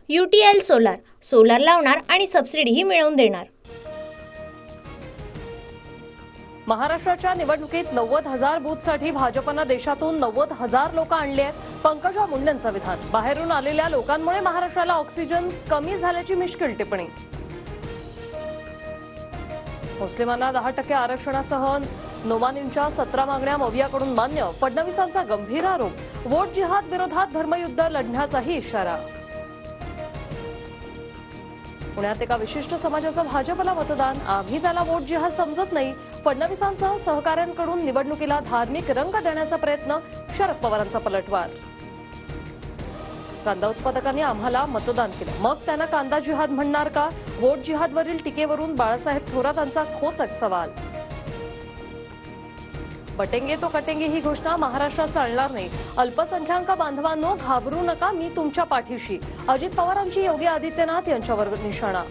UTL solar solar लावणार आणि सबसिडीही मिळवून देणार। महाराष्ट्राच्या निवडणुकीत 90,000 बूथसाठी भाजपने देशातून 90,000 लोक आणले आहेत। पंकजा मुंडेंचं विधान। बाहेरून आलेल्या लोकांमुळे महाराष्ट्राला ऑक्सिजन कमी झाल्याची मिश्किल टिप्पणी। मुस्लिमांना 10% आरक्षणासह नोमानींच्या 17 मागण्या मवियाकडून मान्य। फडणवीसांचा गंभीर आरोप। वोट जिहाद विरोधात धर्मयुद्ध लढण्याचाही इशारा। पुण्यात एका विशिष्ट समाजाचं भाजपला मतदान। आम्ही त्याला वोट जिहाद समजत नाही। फडणवीसांसह सहकाऱ्यांकडून निवडणुकीला धार्मिक रंग देण्याचा प्रयत्न। शरद पवारांचा पलटवार। कांदा उत्पादकांनी आम्हाला मतदान केलं, मग त्यांना कांदा जिहाद म्हणणार का? वोट जिहादवरील टीकेवरून बाळासाहेब थोरातांचा खोचक सवाल। बटेंगे तो कटेंगे ही घोषणा महाराष्ट्रात चालणार नाही। अल्पसंख्याक बांधवांनो घाबरू नका, मी तुमच्या पाठीशी। अजित पवारांची योगी आदित्यनाथ यांच्यावर निशाणा।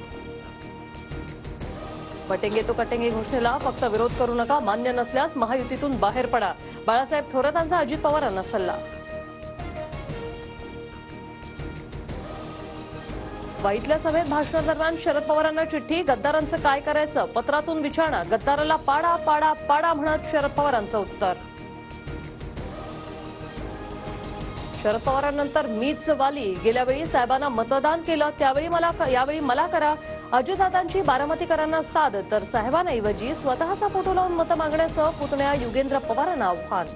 बटेंगे तो कटेंगे घोषणेला फक्त विरोध करू नका, मान्य नसल्यास महायुतीतून बाहेर पडा। बाळासाहेब थोरातांचा अजित पवारांना सल्ला। वाईतल्या सभेत भाषणादरम्यान शरद पवारांना चिठ्ठी। गद्दारांचं काय करायचं? पत्रातून विचारणा। गद्दाराला पाडा पाडा पाडा म्हणत शरद पवारांचं उत्तर। शरद पवारांनंतर मीच वाली। गेल्या वेळी साहेबांना मतदान केलं, यावेळी मला करा। अजितदादांची बारामतीकरांना साद, तर साहेबांऐवजी स्वतःचा फोटो लावून मतं मागण्याचं पुतण्या युगेंद्र पवारांना आव्हान।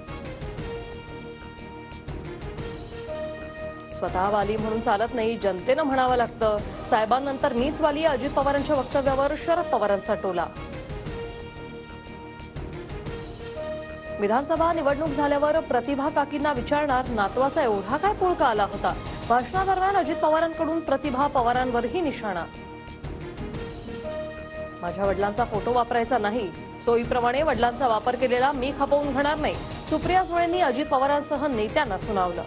स्वतः वाली म्हणून चालत नाही, जनतेनं म्हणावं लागतं। साहेबांनंतर मीच वाली। अजित पवारांच्या वक्तव्यावर शरद पवारांचा टोला। विधानसभा निवडणूक झाल्यावर प्रतिभा काकींना विचारणार, नातवाचा एवढा काय पुळका आला होता? भाषणादरम्यान अजित पवारांकडून प्रतिभा पवारांवरही निशाणा। माझ्या वडिलांचा फोटो वापरायचा नाही, सोयीप्रमाणे वडिलांचा वापर केलेला मी खपवून घेणार नाही। सुप्रिया सुळेंनी अजित पवारांसह नेत्यांना सुनावलं।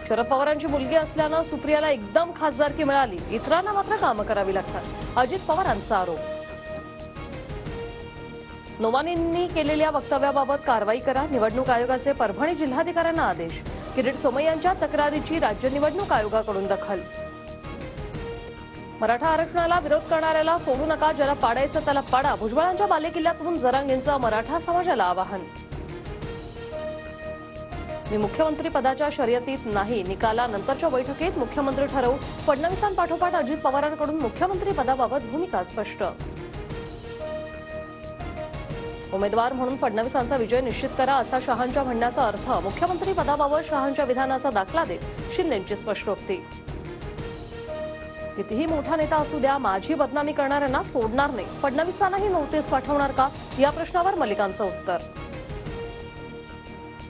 शरद पवारांची मुलगी असल्यानं सुप्रियाला एकदम खासदारकी मिळाली, इतरांना मात्र कामं करावी लागतात। अजित पवारांचा आरोप। नोमानींनी केलेल्या वक्तव्याबाबत कारवाई करा। निवडणूक आयोगाचे परभणी जिल्हाधिकाऱ्यांना आदेश। किरीट सोमय्यांच्या तक्रारीची राज्य निवडणूक आयोगाकडून दखल। मराठा आरक्षणाला विरोध करणाऱ्याला सोडू नका, ज्याला पाडायचं त्याला पाडा। भुजबळांच्या बालेकिल्ल्यातून जरांगेंचं मराठा समाजाला आवाहन। मी मुख्यमंत्री पदाच्या शर्यतीत नाही, निकालानंतरच्या बैठकीत मुख्यमंत्री ठरवू। फडणवीसांपाठोपाठ अजित पवारांकडून मुख्यमंत्री पदाबाबत भूमिका स्पष्ट। उमेदवार म्हणून फडणवीसांचा विजय निश्चित करा, असा शहांच्या म्हणण्याचा अर्थ। मुख्यमंत्री पदाबाबत शहांच्या विधानाचा दाखला देत शिंदेंची स्पष्टोक्ती। कितीही मोठा नेता असू द्या, माझी बदनामी करणाऱ्यांना सोडणार नाही। फडणवीसांनाही नोटीस पाठवणार का? या प्रश्नावर मलिकांचं उत्तर।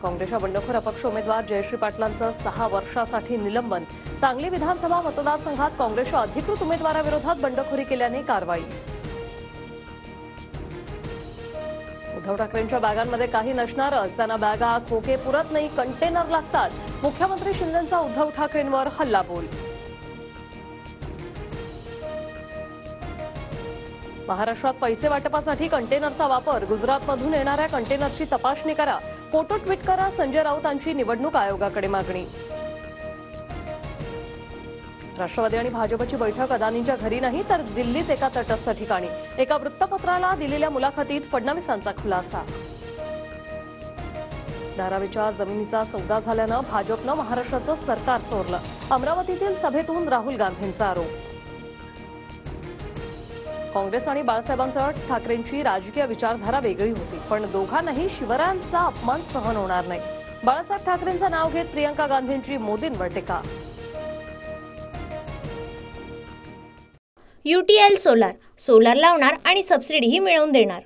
काँग्रेसच्या बंडखोर अपक्ष उमेदवार जयश्री पाटलांचं 6 वर्षासाठी निलंबन। सांगली विधानसभा मतदारसंघात काँग्रेसच्या अधिकृत उमेदवाराविरोधात बंडखोरी केल्याने कारवाई। उद्धव ठाकरेंच्या बॅगांमध्ये काही नसणारच, त्यांना बॅगा खोके पुरत नाही, कंटेनर लागतात। मुख्यमंत्री शिंदेंचा उद्धव ठाकरेंवर हल्लाबोल। महाराष्ट्रात पैसे वाटपासाठी कंटेनरचा वापर। गुजरातमधून येणाऱ्या कंटेनरची तपासणी करा। फोटो ट्विट करा। संजय राऊतांची निवडणूक आयोगाकडे मागणी। राष्ट्रवादी आणि भाजपची बैठक अदानींच्या घरी नाही, तर दिल्लीत एका तटस्थ ठिकाणी। एका वृत्तपत्राला दिलेल्या मुलाखतीत फडणवीसांचा खुलासा। धारावीच्या जमिनीचा सौदा झाल्यानं भाजपनं महाराष्ट्राचं सरकार चोरलं। अमरावतीतील सभेतून राहुल गांधींचा आरोप। काँग्रेस आणि बाळासाहेबांसह ठाकरेंची राजकीय विचारधारा वेगळी होती, पण दोघांनाही शिवरायांचा अपमान सहन होणार नाही। बाळासाहेब ठाकरेंचं नाव घेत प्रियंका गांधींची मोदींवर टीका। UTL सोलार सोलार लावणार आणि सबसिडीही मिळवून देणार।